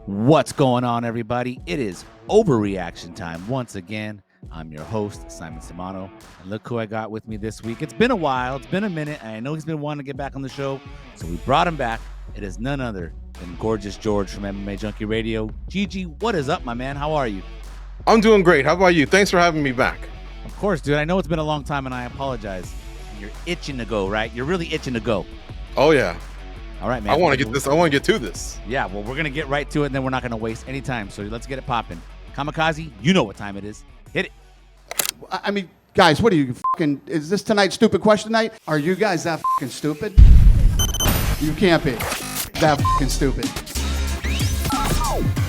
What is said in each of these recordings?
What's going on, everybody? It is Overreaction Time once again. I'm your host, Simon Samano, and look who I got with me this week. It's been a while, it's been a minute, and I know he's been wanting to get back on the show, so we brought him back. It is none other than Gorgeous George from MMA Junkie Radio. Gigi, what is up, my man? How are you? I'm doing great. How about you? Thanks for having me back. Of course, dude. I know it's been a long time, and I apologize. You're itching to go, right? You're really itching to go. Oh, yeah. All right, man. I want to get this. I want to get to this. Yeah, well, we're going to get right to it, and then we're not going to waste any time. So let's get it popping. Kamikaze, you know what time it is. Hit it. I mean, guys, what are you fucking? Is this tonight's stupid question night? Are you guys that fucking stupid? You can't be that fucking stupid.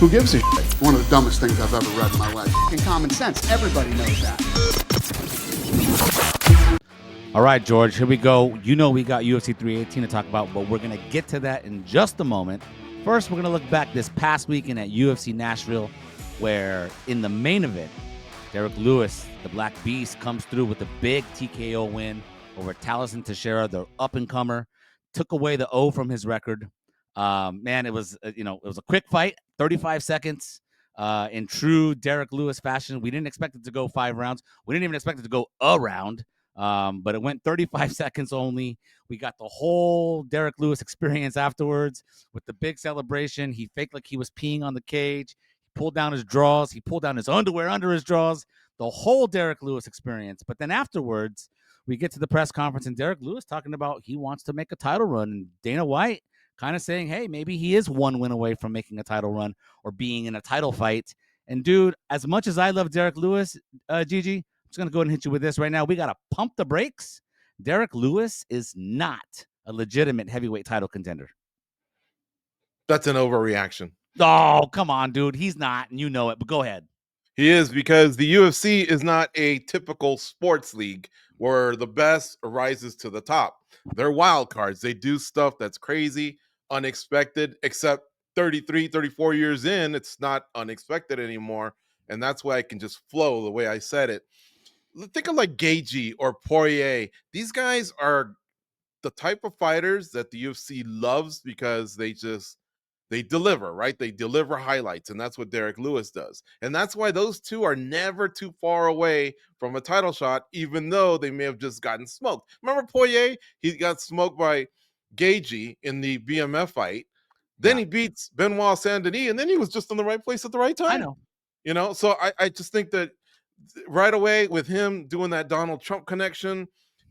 Who gives a shit? One of the dumbest things I've ever read in my life. Fucking common sense. Everybody knows that. All right, George, here we go. You know we got UFC 318 to talk about, but we're going to get to that in just a moment. First, we're going to look back this past weekend at UFC Nashville, where in the main event, Derrick Lewis, the Black Beast, comes through with a big TKO win over Taliesin Teixeira, the up-and-comer, took away the O from his record. Man, it was it was a quick fight, 35 seconds. In true Derrick Lewis fashion, we didn't expect it to go 5 rounds. We didn't even expect it to go a round. But it went 35 seconds only. We got the whole Derrick Lewis experience afterwards with the big celebration. He faked like he was peeing on the cage. He pulled down his drawers. He pulled down his underwear under his drawers. The whole Derrick Lewis experience. But then afterwards, we get to the press conference, and Derrick Lewis talking about he wants to make a title run. And Dana White kind of saying, hey, maybe he is one win away from making a title run or being in a title fight. And, dude, as much as I love Derrick Lewis, Gigi, I'm just going to go ahead and hit you with this right now. We got to pump the brakes. Derrick Lewis is not a legitimate heavyweight title contender. That's an overreaction. Oh, come on, dude. He's not, and you know it, but go ahead. He is, because the UFC is not a typical sports league where the best rises to the top. They're wild cards. They do stuff that's crazy, unexpected, except 33, 34 years in, it's not unexpected anymore. And that's why I can just flow the way I said it. Think of like Gaethje or Poirier. These guys are the type of fighters that the UFC loves because they deliver, right? They deliver highlights, and that's what Derrick Lewis does. And that's why those two are never too far away from a title shot, even though they may have just gotten smoked. Remember Poirier? He got smoked by Gaethje in the BMF fight. Then he beats Benoit Saint-Denis, and then he was just in the right place at the right time. I know. So I just think that right away with him doing that Donald Trump connection,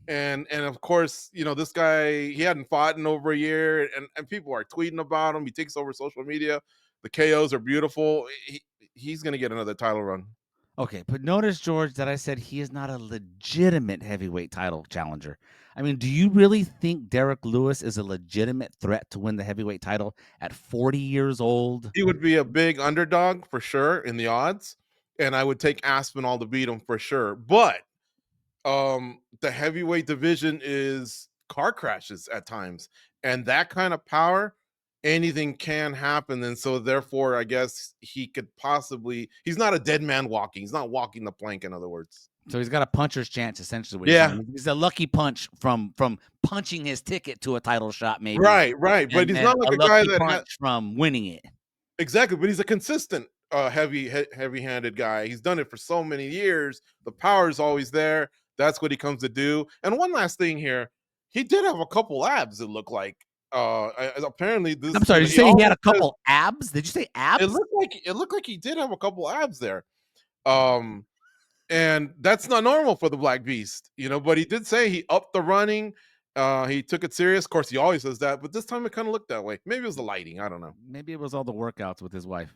and of course, this guy, he hadn't fought in over a year, and people are tweeting about him. He takes over social media. The KOs are beautiful. He's going to get another title run. Okay, but notice, George, that I said he is not a legitimate heavyweight title challenger. I mean, do you really think Derrick Lewis is a legitimate threat to win the heavyweight title at 40 years old? He would be a big underdog for sure in the odds, and I would take Aspinall to beat him for sure. But the heavyweight division is car crashes at times, and that kind of power, anything can happen. And so therefore, I guess he could possibly, he's not a dead man walking. He's not walking the plank, in other words. So he's got a puncher's chance, essentially. Yeah. He's a lucky punch from punching his ticket to a title shot, maybe. Right. But he's not like a guy that punch from winning it. Exactly. But he's a consistent heavy-handed guy. He's done it for so many years. The power is always there. That's what he comes to do. And one last thing here, he did have a couple abs, it looked like. Apparently this, I'm sorry, did you say he had a couple abs? Did you say abs? It looked like he did have a couple abs there. And that's not normal for the Black Beast, but he did say he upped the running. He took it serious. Of course, he always says that, but this time it kind of looked that way. Maybe it was the lighting. I don't know. Maybe it was all the workouts with his wife.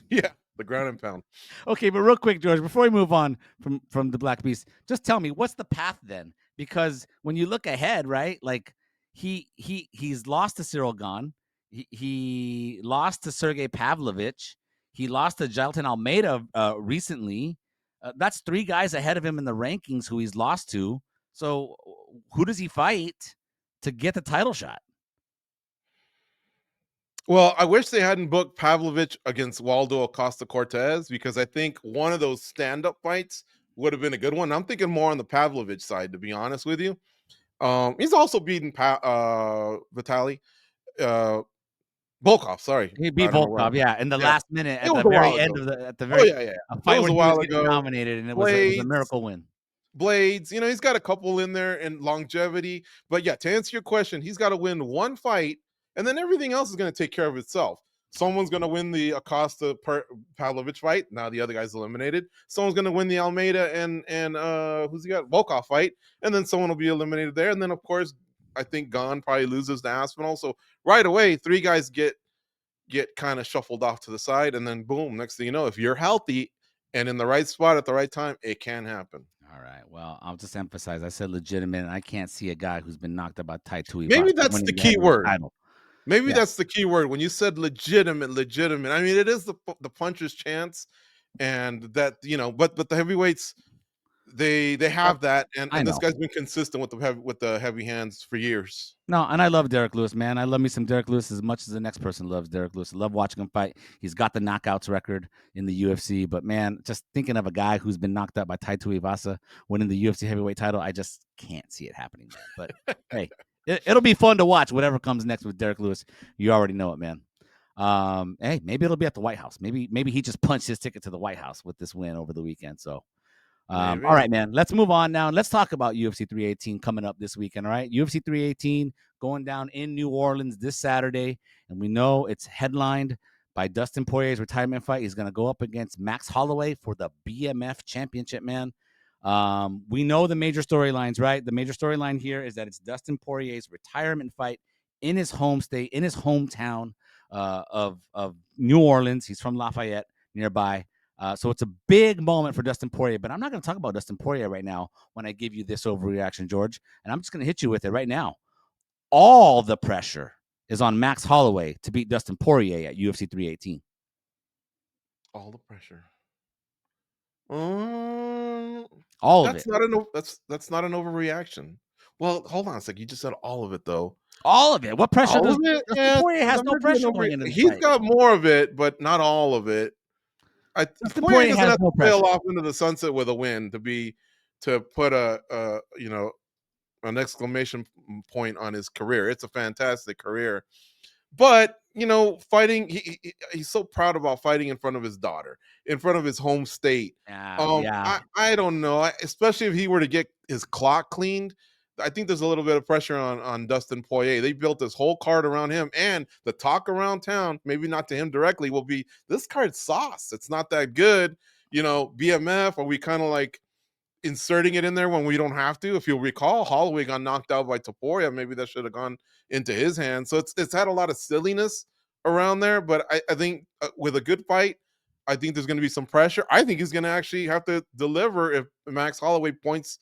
Yeah, the ground and pound. Okay, but real quick, George, before we move on from the Black Beast, just tell me, what's the path then? Because when you look ahead, right, like he's lost to Cyril Gane, he lost to Sergey Pavlovich, he lost to Jailton Almeida recently. That's 3 guys ahead of him in the rankings who he's lost to. So who does he fight to get the title shot? Well, I wish they hadn't booked Pavlovich against Waldo Acosta-Cortez, because I think one of those stand-up fights would have been a good one. I'm thinking more on the Pavlovich side, to be honest with you. He's also beaten Vitaly. Volkov, sorry. He I beat don't know where. Volkov, yeah, in the Yeah. last minute It at was the a while very end ago. of the Oh, very yeah. a It fight was where a he was while getting ago. dominated, and it was a miracle win. Blades, he's got a couple in there and longevity. But yeah, to answer your question, he's got to win one fight, and then everything else is going to take care of itself. Someone's going to win the Acosta Pavlovich fight. Now the other guy's eliminated. Someone's going to win the Almeida and who's he got? Volkov fight, and then someone will be eliminated there. And then of course, I think Gon probably loses to Aspinall. So right away, 3 guys get kind of shuffled off to the side, and then boom, next thing you know, if you're healthy and in the right spot at the right time, it can happen. All right. Well, I'll just emphasize. I said legitimate, and I can't see a guy who's been knocked out by Tai Tuivasa Maybe that's winning the the key heavyweight word. title. Maybe Yeah. that's the key word when you said legitimate. I mean, it is the puncher's chance, and that but the heavyweights they have that, and I this know. guy's been consistent with the heavy hands for years. No, and I love Derrick Lewis, man. I love me some Derrick Lewis as much as the next person loves Derrick Lewis. I love watching him fight. He's got the knockouts record in the UFC, but man, just thinking of a guy who's been knocked out by Tai Tuivasa winning the UFC heavyweight title, I just can't see it happening, man. But hey, it'll be fun to watch whatever comes next with Derrick Lewis. You already know it, man. Hey, maybe it'll be at the White House. Maybe he just punched his ticket to the White House with this win over the weekend. So all right, man. Let's move on now. Let's talk about UFC 318 coming up this weekend. All right, UFC 318 going down in New Orleans this Saturday, and we know it's headlined by Dustin Poirier's retirement fight. He's going to go up against Max Holloway for the BMF championship, man. We know the major storylines, right? The major storyline here is that it's Dustin Poirier's retirement fight in his home state, in his hometown of New Orleans. He's from Lafayette, nearby. So it's a big moment for Dustin Poirier, but I'm not going to talk about Dustin Poirier right now when I give you this overreaction, George, and I'm just going to hit you with it right now. All the pressure is on Max Holloway to beat Dustin Poirier at UFC 318. All the pressure. All of it. That's not an overreaction. Well, hold on a sec. You just said all of it, though. All of it. What pressure does Dustin Poirier has that no might be pressure going into this He's fight. got more of it, but not all of it. Poirier doesn't have to sail off into the sunset with a win to put an exclamation point on his career. It's a fantastic career, but fighting. He's so proud about fighting in front of his daughter, in front of his home state. Yeah. I don't know, especially if he were to get his clock cleaned. I think there's a little bit of pressure on Dustin Poirier. They built this whole card around him, and the talk around town, maybe not to him directly, will be this card's sauce. It's not that good. BMF, are we kind of like inserting it in there when we don't have to? If you'll recall, Holloway got knocked out by Topuria. Maybe that should have gone into his hands. So it's had a lot of silliness around there, but I think with a good fight, I think there's going to be some pressure. I think he's going to actually have to deliver if Max Holloway points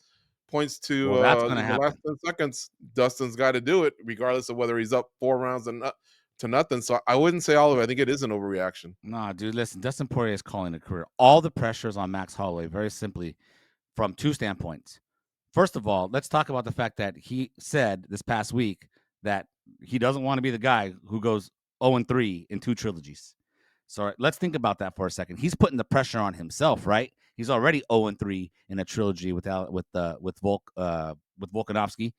to that's gonna the happen. last 10 seconds. Dustin's got to do it, regardless of whether he's up 4 rounds to nothing. So I wouldn't say all of it. I think it is an overreaction. Nah, dude, listen, Dustin Poirier is calling a career. All the pressure is on Max Holloway, very simply, from 2 standpoints. First of all, let's talk about the fact that he said this past week that he doesn't want to be the guy who goes 0-3 in 2 trilogies. So let's think about that for a second. He's putting the pressure on himself, right? He's already 0-3 in a trilogy with Volkanovski.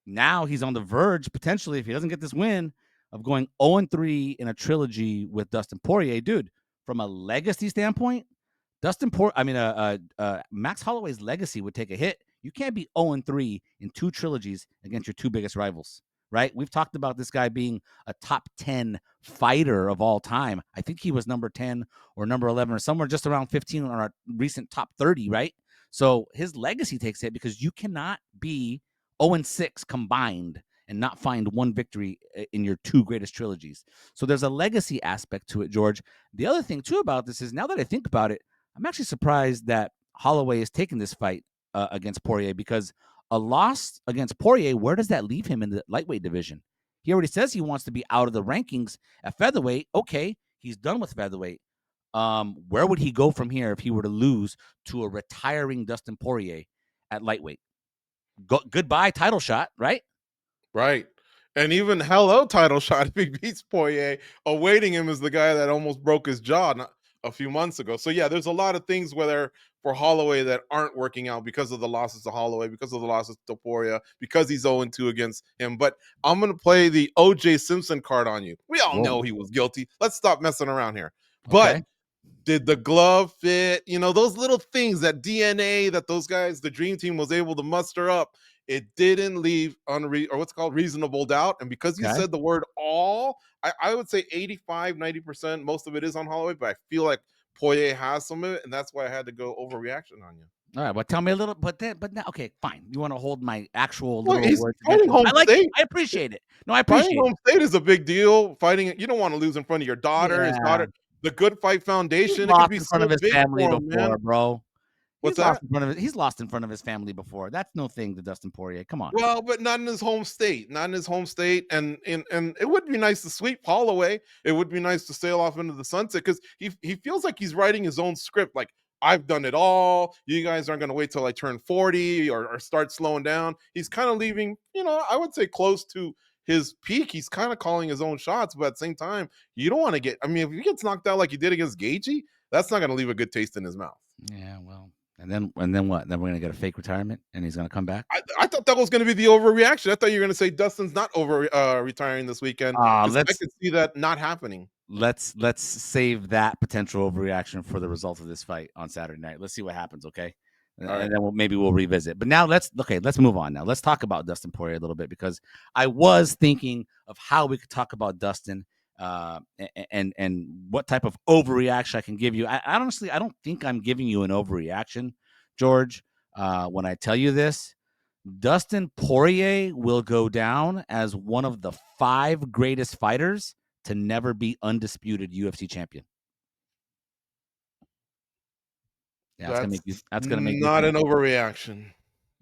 Now he's on the verge, potentially, if he doesn't get this win, of going 0-3 in a trilogy with Dustin Poirier. Dude, from a legacy standpoint, Max Holloway's legacy would take a hit. You can't be 0-3 in 2 trilogies against your 2 biggest rivals, right? We've talked about this guy being a top 10 fighter of all time. I think he was number 10 or number 11 or somewhere just around 15 on our recent top 30, right? So his legacy takes hit because you cannot be 0-6 combined and not find 1 victory in your 2 greatest trilogies. So there's a legacy aspect to it, George. The other thing, too, about this is, now that I think about it, I'm actually surprised that Holloway is taking this fight against Poirier, because a loss against Poirier, where does that leave him in the lightweight division? He already says he wants to be out of the rankings at featherweight. Okay, he's done with featherweight. Where would he go from here if he were to lose to a retiring Dustin Poirier at lightweight? Goodbye title shot, right? Right. And even hello title shot if he beats Poirier. Awaiting him is the guy that almost broke his jaw a few months ago. So yeah, there's a lot of things where for Holloway that aren't working out because of the losses to Holloway, because of the losses to Poirier, because he's 0-2 against him. But I'm going to play the O.J. Simpson card on you. We all know he was guilty. Let's stop messing around here. But Okay. did the glove fit? You know, those little things, that DNA that those guys, the Dream Team, was able to muster up. It didn't leave reasonable doubt. And because you said the word all, I would say 85, 90%, most of it is on Holloway, but I feel like Poirier has some of it, and that's why I had to go overreaction on you. All right, well, tell me a little, but now, okay, fine. You want to hold my actual Well, little he's words fighting against me. home I like state. it. I appreciate it. No, I Fighting appreciate it. home state is a big deal. Fighting, you don't want to lose in front of your daughter, his Yeah. daughter. The Good Fight Foundation, He's it could lost be in front so of his big family for him, before, man. bro. What's that? He's lost in front of his family before. That's no thing to Dustin Poirier. Come on. Well, but not in his home state. Not in his home state. And it would be nice to sweep Holloway. It would be nice to sail off into the sunset because he feels like he's writing his own script. Like, I've done it all. You guys aren't going to wait till I turn 40 or start slowing down. He's kind of leaving, I would say close to his peak. He's kind of calling his own shots, but at the same time, you don't want to if he gets knocked out like he did against Gaethje, that's not going to leave a good taste in his mouth. Yeah, well. And then what? Then we're gonna get a fake retirement, and he's gonna come back. I thought that was going to be the overreaction. I thought you were going to say Dustin's not retiring this weekend. I could see that not happening. Let's save that potential overreaction for the results of this fight on Saturday night. Let's see what happens, okay? And then maybe we'll revisit. But now let's move on. Now let's talk about Dustin Poirier a little bit because I was thinking of how we could talk about Dustin. And what type of overreaction I can give you. I honestly, I don't think I'm giving you an overreaction, George. When I tell you this, Dustin Poirier will go down as one of the 5 greatest fighters to never be undisputed UFC champion. Yeah, that's gonna make you not an overreaction.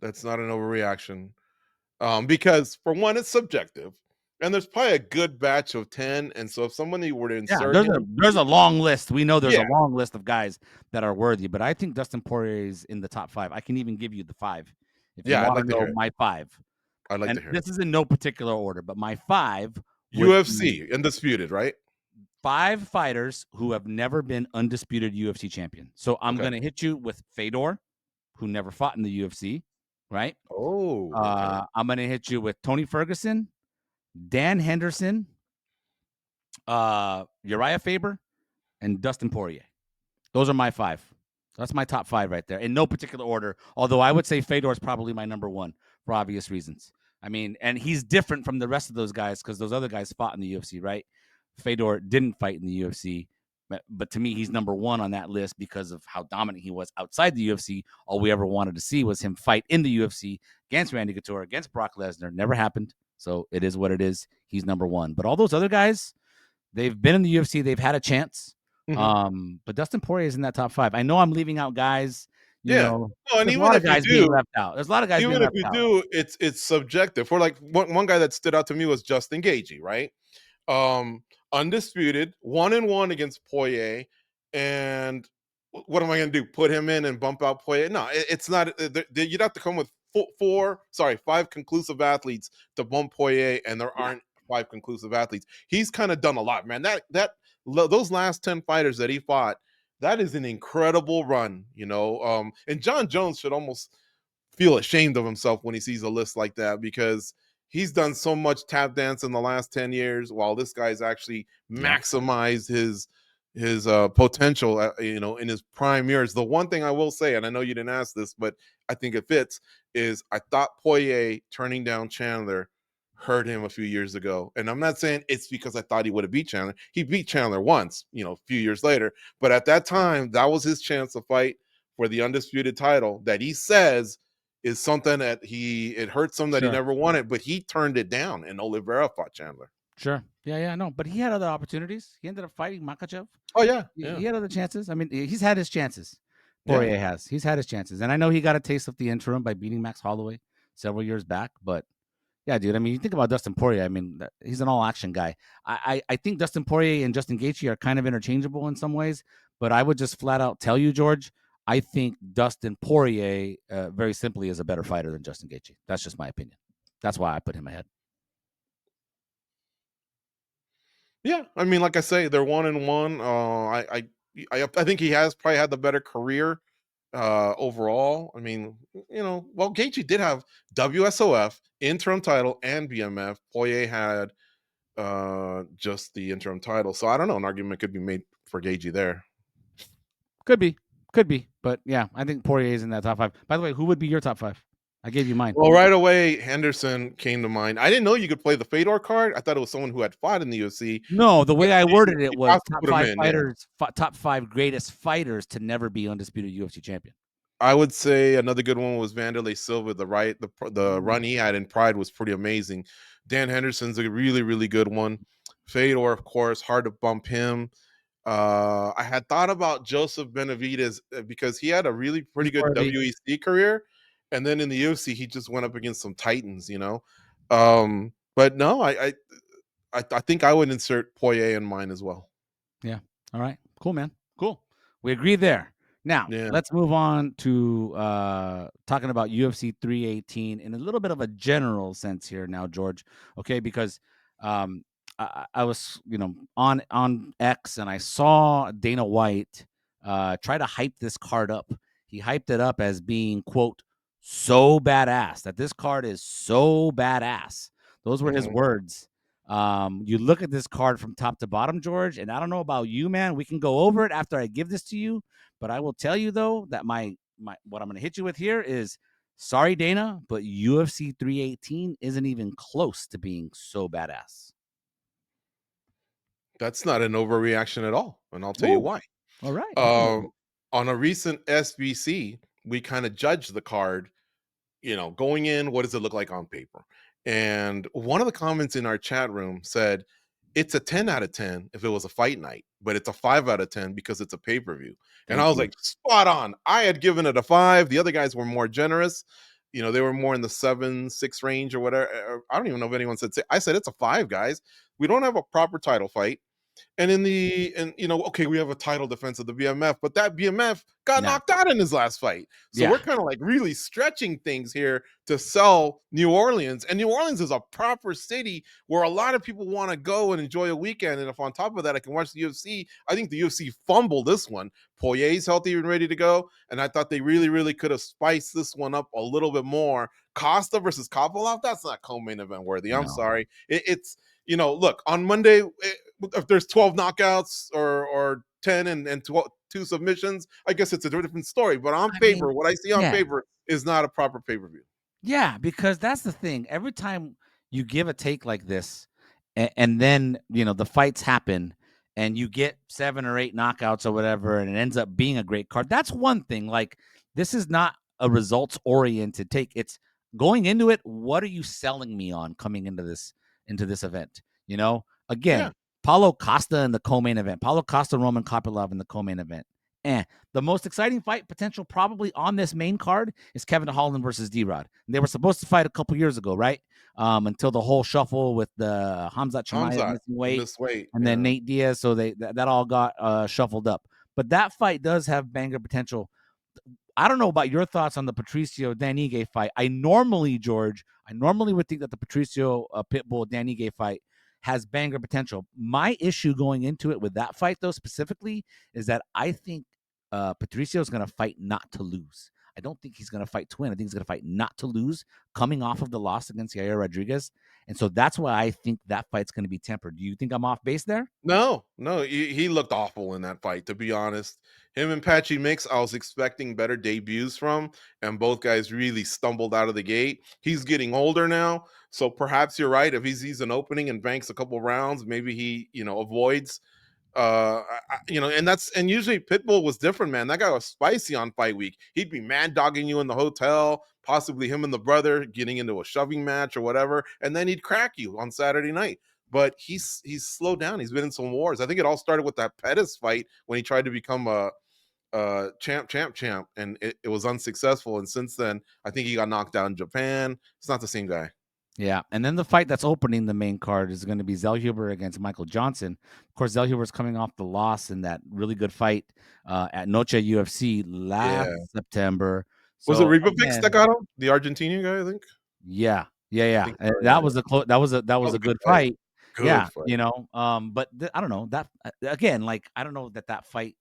That's not an overreaction. Because for one, it's subjective. And there's probably a good batch of 10. And so if somebody were to insert there's a long list. We know there's a long list of guys that are worthy, but I think Dustin Poirier is in the top 5. I can even give you the 5. If you want to know my 5. I'd like to hear this is in no particular order, but my 5 UFC, undisputed, right? 5 fighters who have never been undisputed UFC champion. So I'm going to hit you with Fedor, who never fought in the UFC, right? Oh, okay. I'm going to hit you with Tony Ferguson, Dan Henderson, Uriah Faber, and Dustin Poirier. Those are my 5. That's my top 5 right there in no particular order. Although I would say Fedor is probably my number 1 for obvious reasons. I mean, and he's different from the rest of those guys because those other guys fought in the UFC, right? Fedor didn't fight in the UFC, but to me, he's number 1 on that list because of how dominant he was outside the UFC. All we ever wanted to see was him fight in the UFC against Randy Couture, against Brock Lesnar. Never happened. So it is what it is. He's number 1. But all those other guys, they've been in the UFC. They've had a chance. Mm-hmm. But Dustin Poirier is in that top 5. I know I'm leaving out guys. You know, well, and even if you do, being left out. There's a lot of guys. Even if you do, it's subjective. For like one guy that stood out to me was Justin Gaethje, right? Undisputed, 1-1 against Poirier, and what am I going to do? Put him in and bump out Poirier? No, it's not. You'd have to come with 5 conclusive athletes to bump Poirier, and there aren't 5 conclusive athletes. He's kind of done a lot, man. Those last 10 fighters that he fought, that is an incredible run, and Jon Jones should almost feel ashamed of himself when he sees a list like that because he's done so much tap dance in the last 10 years while this guy's actually maximized his potential, in his prime years. The one thing I will say, and I know you didn't ask this, but I think it fits, is I thought Poirier turning down Chandler hurt him a few years ago. And I'm not saying it's because I thought he would have beat Chandler. He beat Chandler once, a few years later. But at that time, that was his chance to fight for the undisputed title that he says is something that it hurts him that he never won it, but he turned it down and Oliveira fought Chandler. Sure. Yeah, no. But he had other opportunities. He ended up fighting Makhachev. Oh, yeah. He had other chances. I mean, he's had his chances. Poirier has. He's had his chances. And I know he got a taste of the interim by beating Max Holloway several years back. But, yeah, dude, I mean, you think about Dustin Poirier. I mean, he's an all-action guy. I think Dustin Poirier and Justin Gaethje are kind of interchangeable in some ways. But I would just flat out tell you, George, I think Dustin Poirier, very simply, is a better fighter than Justin Gaethje. That's just my opinion. That's why I put him ahead. Yeah, I mean, like I say, they're 1-1. I think he has probably had the better career overall. I mean, well, Gaethje did have WSOF, interim title, and BMF. Poirier had just the interim title. So I don't know. An argument could be made for Gaethje there. Could be. But yeah, I think Poirier is in that top 5. By the way, who would be your top 5? I gave you mine. Well, right away, Henderson came to mind. I didn't know you could play the Fedor card. I thought it was someone who had fought in the UFC. No, the way I worded it was top 5 in, fighters, top 5 greatest fighters to never be undisputed UFC champion. I would say another good one was Vanderlei Silva. The run he had in Pride was pretty amazing. Dan Henderson's a really, really good one. Fedor, of course, hard to bump him. I had thought about Joseph Benavidez because he had a really pretty good WEC career, and then in the UFC he just went up against some titans, But no, I think I would insert Poirier in mine as well. Yeah. All right. Cool, man. Cool. We agree there. Now, let's move on to talking about UFC 318 in a little bit of a general sense here now, George. Okay, because I was, on X and I saw Dana White try to hype this card up. He hyped it up as being, quote, so badass, that this card is so badass. Those were his words. You look at this card from top to bottom, George, and I don't know about you, man. We can go over it after I give this to you, but I will tell you though that my what I'm going to hit you with here is, sorry, Dana, but UFC 318 isn't even close to being so badass. That's not an overreaction at all, and I'll tell you why. All right. On a recent SBC, we kind of judged the card, going in, what does it look like on paper? And one of the comments in our chat room said, it's a 10 out of 10 if it was a fight night, but it's a 5 out of 10 because it's a pay-per-view. And I was like, spot on. I had given it a 5. The other guys were more generous. They were more in the 7, 6 range or whatever. I don't even know if anyone said 6. I said, it's a 5, guys. We don't have a proper title fight. And okay, we have a title defense of the BMF, but that BMF got knocked out in his last fight. So we're kind of like really stretching things here to sell New Orleans. And New Orleans is a proper city where a lot of people want to go and enjoy a weekend. And if on top of that, I can watch the UFC, I think the UFC fumbled this one. Poirier's healthy and ready to go. And I thought they really, really could have spiced this one up a little bit more. Costa versus Kopylov, that's not co-main event worthy. I'm sorry. It's look, on Monday, if there's 12 knockouts or 10 and 2 submissions, I guess it's a different story. But on paper, what I see on paper is not a proper pay-per-view. Yeah, because that's the thing. Every time you give a take like this, and then, the fights happen, and you get 7 or 8 knockouts or whatever, and it ends up being a great card, that's one thing. Like, this is not a results-oriented take. It's going into it, what are you selling me on coming into this event? Again, Paulo Costa in the co-main event, Paulo Costa, Roman Kopylov in the co-main event. The most exciting fight potential probably on this main card is Kevin Holland versus D-Rod. They were supposed to fight a couple years ago, right? Until the whole shuffle with the Khamzat Chimaev missing weight, and then Nate Diaz, so that all got shuffled up. But that fight does have banger potential. I don't know about your thoughts on the Patricio Dan Ige fight. I normally would think that the Patricio Pitbull Dan Ige fight has banger potential. My issue going into it with that fight, though, specifically, is that I think Patricio is going to fight not to lose. I don't think he's going to fight to win. I think he's going to fight not to lose, coming off of the loss against Yair Rodriguez. And so that's why I think that fight's going to be tempered. Do you think I'm off base there? No, he looked awful in that fight, to be honest. Him and Patchy Mix, I was expecting better debuts from, and both guys really stumbled out of the gate. He's getting older now, so perhaps you're right. If he sees an opening and banks a couple rounds, maybe he, avoids. And usually Pitbull was different, man. That guy was spicy on fight week. He'd be mad dogging you in the hotel, possibly him and the brother getting into a shoving match or whatever, and then he'd crack you on Saturday night. But he's slowed down. He's been in some wars. I think it all started with that Pettis fight when he tried to become a champ, and it was unsuccessful. And since then, I think he got knocked out in Japan. It's not the same guy. Yeah, and then the fight that's opening the main card is going to be Zellhuber against Michael Johnson. Of course, Zellhuber's coming off the loss in that really good fight at Noche UFC last September. So, was it Ribovix that got him? The Argentinian guy, I think. Yeah. That was a good fight. Good fight. But I don't know that again. Like, I don't know that fight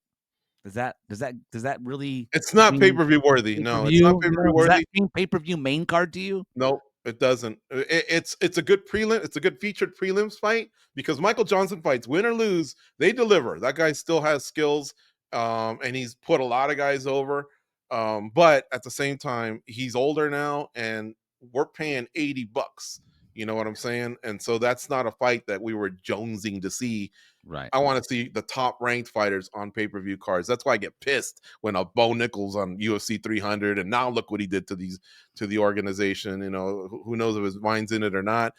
Does that really It's not scream pay-per-view worthy. No, it's not pay-per-view? You pay-per-view know, does that worthy. scream pay-per-view main card to you? No, it doesn't. It's a good prelim. It's a good featured prelims fight because Michael Johnson fights, win or lose, they deliver. That guy still has skills, and he's put a lot of guys over. But at the same time, he's older now, and we're paying $80. You know what I'm saying? And so that's not a fight that we were jonesing to see. Right. I want to see the top ranked fighters on pay-per-view cards. That's why I get pissed when a Bo Nichols on UFC 300, and now look what he did to the organization. You know, who knows if his mind's in it or not.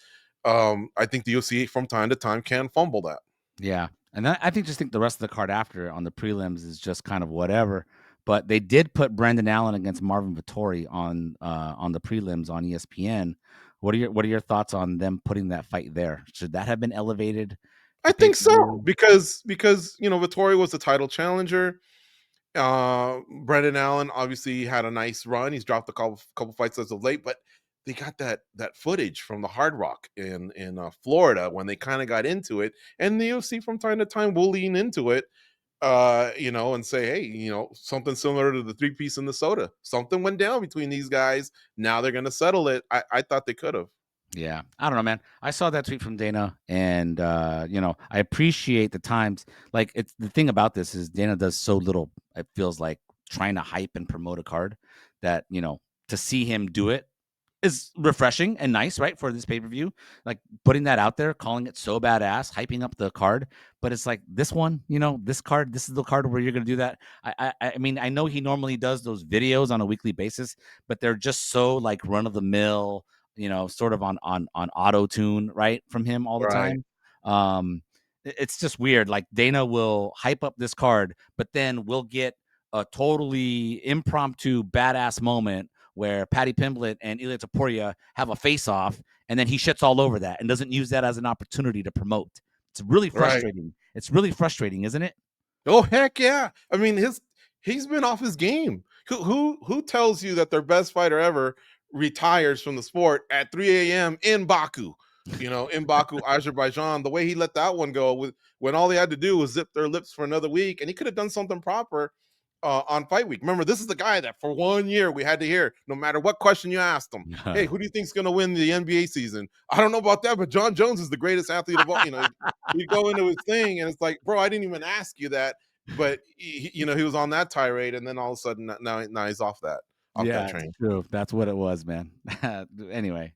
I think the UFC from time to time can fumble that. Yeah. And then I think the rest of the card after on the prelims is just kind of whatever. But they did put Brendan Allen against Marvin Vettori on the prelims on ESPN. What are your thoughts on them putting that fight there? Should that have been elevated I to think so pay-per-view? because Vettori was the title challenger. Brendan Allen obviously had a nice run. He's dropped a couple fights as of late, but they got that footage from the Hard Rock in Florida when they kind of got into it, and the UFC from time to time will lean into it, and say, hey, something similar to the three-piece in the soda. Something went down between these guys. Now they're going to settle it. I thought they could have. Yeah, I don't know, man. I saw that tweet from Dana, and I appreciate the times. Like, it's the thing about this is Dana does so little. It feels like trying to hype and promote a card that to see him do it is refreshing and nice, right? For this pay-per-view, like putting that out there, calling it so badass, hyping up the card. But it's like this one, this card, this is the card where you're going to do that. I mean, I know he normally does those videos on a weekly basis, but they're just so like run of the mill, sort of on auto tune, right, from him all the Right. time. It's just weird. Like Dana will hype up this card, but then we'll get a totally impromptu badass moment where Paddy Pimblett and Ilia Topuria have a face-off, and then he shits all over that and doesn't use that as an opportunity to promote. It's really frustrating. Right. It's really frustrating, isn't it? Oh heck yeah! I mean, he's been off his game. Who tells you that their best fighter ever retires from the sport at 3 a.m. in Baku? In Baku, Azerbaijan. The way he let that one go when all he had to do was zip their lips for another week, and he could have done something proper on fight week. Remember, this is the guy that for 1 year we had to hear, no matter what question you asked him, hey, who do you think's going to win the NBA season? I don't know about that, but Jon Jones is the greatest athlete of all. You go into his thing, and it's like, bro, I didn't even ask you that, but he was on that tirade, and then all of a sudden now he's off that train. It's true. That's what it was, man. Anyway.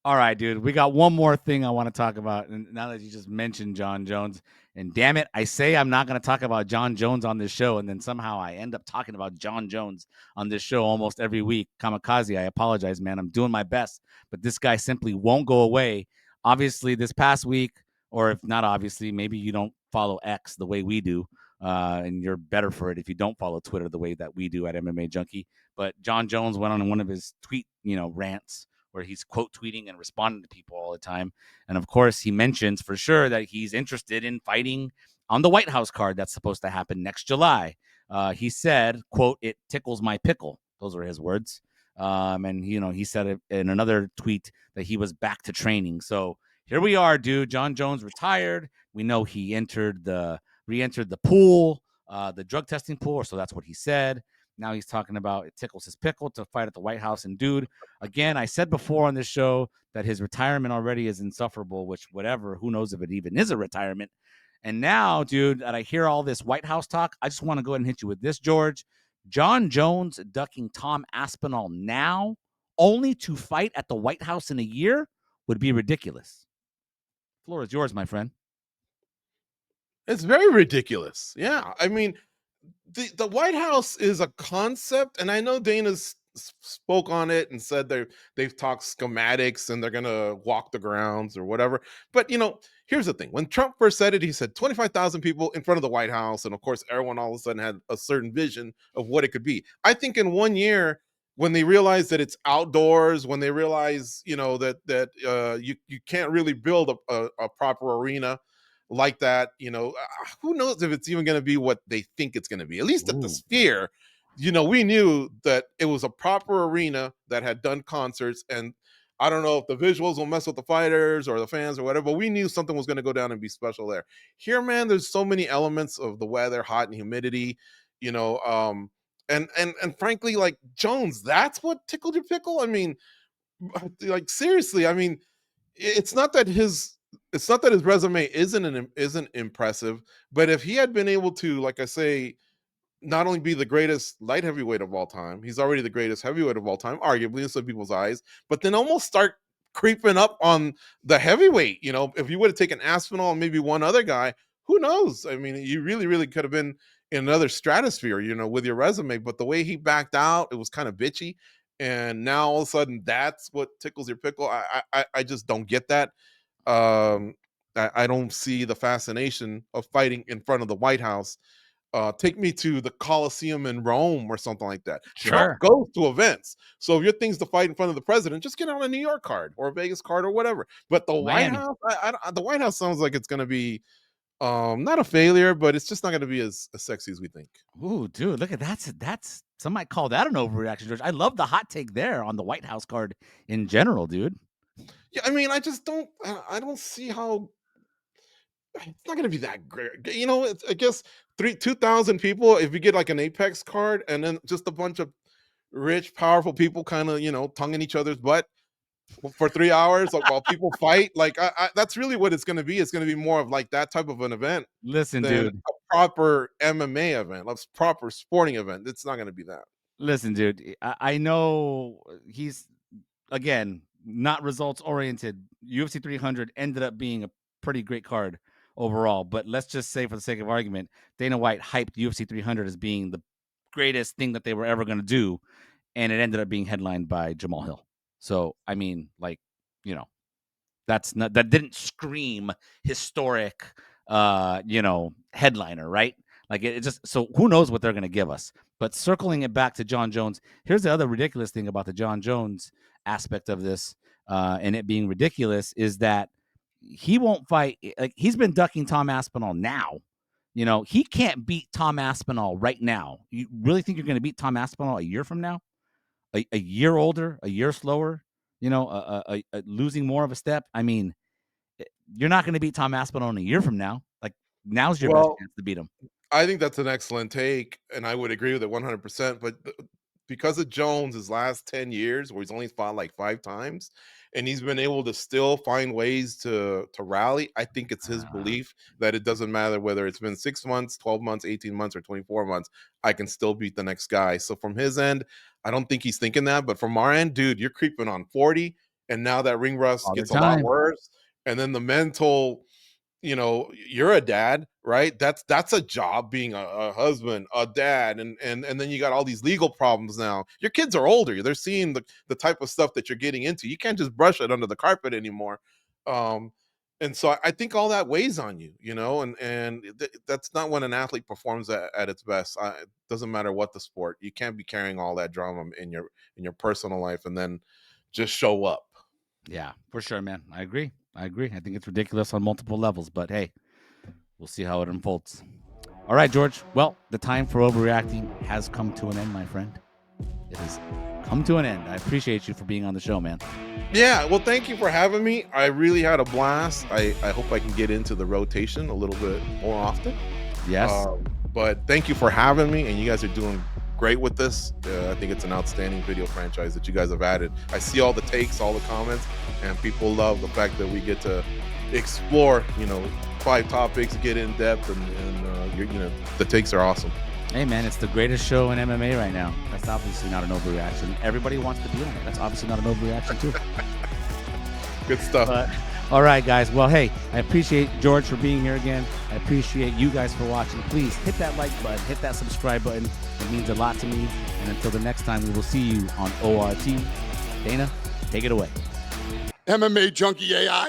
All right, dude. We got one more thing I want to talk about. And now that you just mentioned Jon Jones, and damn it, I say I'm not going to talk about Jon Jones on this show, and then somehow I end up talking about Jon Jones on this show almost every week. Kamikaze, I apologize, man. I'm doing my best, but this guy simply won't go away. Obviously, this past week, or if not obviously, maybe you don't follow X the way we do, and you're better for it if you don't follow Twitter the way that we do at MMA Junkie. But Jon Jones went on one of his tweet, rants, where he's quote tweeting and responding to people all the time. And of course, he mentions for sure that he's interested in fighting on the White House card that's supposed to happen next July. He said, quote, "It tickles my pickle." Those were his words. And he said it in another tweet that he was back to training. So here we are, dude. Jon Jones retired. We know he re-entered the pool, the drug testing pool. So that's what he said. Now he's talking about it tickles his pickle to fight at the White House. And dude, again, I said before on this show that his retirement already is insufferable, which whatever, who knows if it even is a retirement. And now, dude, that I hear all this White House talk, I just want to go ahead and hit you with this, George. Jon Jones ducking Tom Aspinall now only to fight at the White House in a year would be ridiculous. Floor is yours, my friend. It's very ridiculous. Yeah. I mean, the White House is a concept, and I know Dana's spoke on it and said they've talked schematics and they're gonna walk the grounds or whatever. But here's the thing: when Trump first said it, he said 25,000 people in front of the White House, and of course, everyone all of a sudden had a certain vision of what it could be. I think in 1 year, when they realize that it's outdoors, when they realize that you can't really build a proper arena like that, who knows if it's even going to be what they think it's going to be. At least at the Sphere, we knew that it was a proper arena that had done concerts, and I don't know if the visuals will mess with the fighters or the fans or whatever, but we knew something was going to go down and be special there. Here, man, there's so many elements of the weather, hot and humidity. And frankly, like Jones, that's what tickled your pickle. I mean, like seriously, I mean, it's not that his resume isn't impressive, but if he had been able to, like I say, not only be the greatest light heavyweight of all time, he's already the greatest heavyweight of all time, arguably in some people's eyes, but then almost start creeping up on the heavyweight. If you would have taken Aspinall and maybe one other guy, who knows? I mean, you really, really could have been in another stratosphere, with your resume. But the way he backed out, it was kind of bitchy. And now all of a sudden, that's what tickles your pickle. I just don't get that. I don't see the fascination of fighting in front of the White House. Take me to the Coliseum in Rome or something like that. Sure. Trump goes to events. So if your thing's to fight in front of the president, just get on a New York card or a Vegas card or whatever. But the White House, the White House sounds like it's going to be not a failure, but it's just not going to be as sexy as we think. Ooh, dude, look at that's some might call that an overreaction, George. I love the hot take there on the White House card in general, dude. Yeah, I mean, I don't see how it's not going to be that great. I guess 2,000 people, if you get like an Apex card and then just a bunch of rich, powerful people kind of, tonguing each other's butt for 3 hours while people fight. Like that's really what it's going to be. It's going to be more of like that type of an event. Listen, than dude, a proper MMA event, a proper sporting event. It's not going to be that. Listen, dude, I know he's, again, not results oriented. UFC 300 ended up being a pretty great card overall, but let's just say, for the sake of argument, Dana White hyped UFC 300 as being the greatest thing that they were ever going to do, and it ended up being headlined by Jamal Hill. So, I mean, like, that didn't scream historic, headliner, right? Like it just, so who knows what they're going to give us. But circling it back to Jon Jones, here's the other ridiculous thing about the Jon Jones aspect of this, and it being ridiculous, is that he won't fight. Like, he's been ducking Tom Aspinall now. He can't beat Tom Aspinall right now. You really think you're going to beat Tom Aspinall a year from now? A year older, a year slower, losing more of a step? I mean, you're not going to beat Tom Aspinall in a year from now. Like, now's your best chance to beat him. I think that's an excellent take, and I would agree with it 100%. But because of Jones, his last 10 years, where he's only fought like 5 times, and he's been able to still find ways to rally, I think it's his belief that it doesn't matter whether it's been 6 months, 12 months, 18 months, or 24 months, I can still beat the next guy. So from his end, I don't think he's thinking that. But from our end, dude, you're creeping on 40, and now that ring rust gets a lot worse. And then the mental, you're a dad, right? That's a job, being a husband, a dad, and then you got all these legal problems now. Your kids are older. They're seeing the type of stuff that you're getting into. You can't just brush it under the carpet anymore. And so I think all that weighs on you, and that's not when an athlete performs at its best. It doesn't matter what the sport. You can't be carrying all that drama in your personal life and then just show up. Yeah, for sure, man. I agree. I think it's ridiculous on multiple levels, but hey, we'll see how it unfolds. All right, George. Well, the time for overreacting has come to an end, my friend. It has come to an end. I appreciate you for being on the show, man. Yeah, well, thank you for having me. I really had a blast. I hope I can get into the rotation a little bit more often. Yes. But thank you for having me, and you guys are doing great with this. I think it's an outstanding video franchise that you guys have added. I see all the takes, all the comments, and people love the fact that we get to explore, 5 topics, get in depth, and the takes are awesome. Hey, man, it's the greatest show in MMA right now. That's obviously not an overreaction. Everybody wants to be on it. That's obviously not an overreaction, too. Good stuff. All right, guys. Well, hey, I appreciate George for being here again. I appreciate you guys for watching. Please hit that like button, hit that subscribe button. It means a lot to me. And until the next time, we will see you on ORT. Dana, take it away. MMA Junkie AI.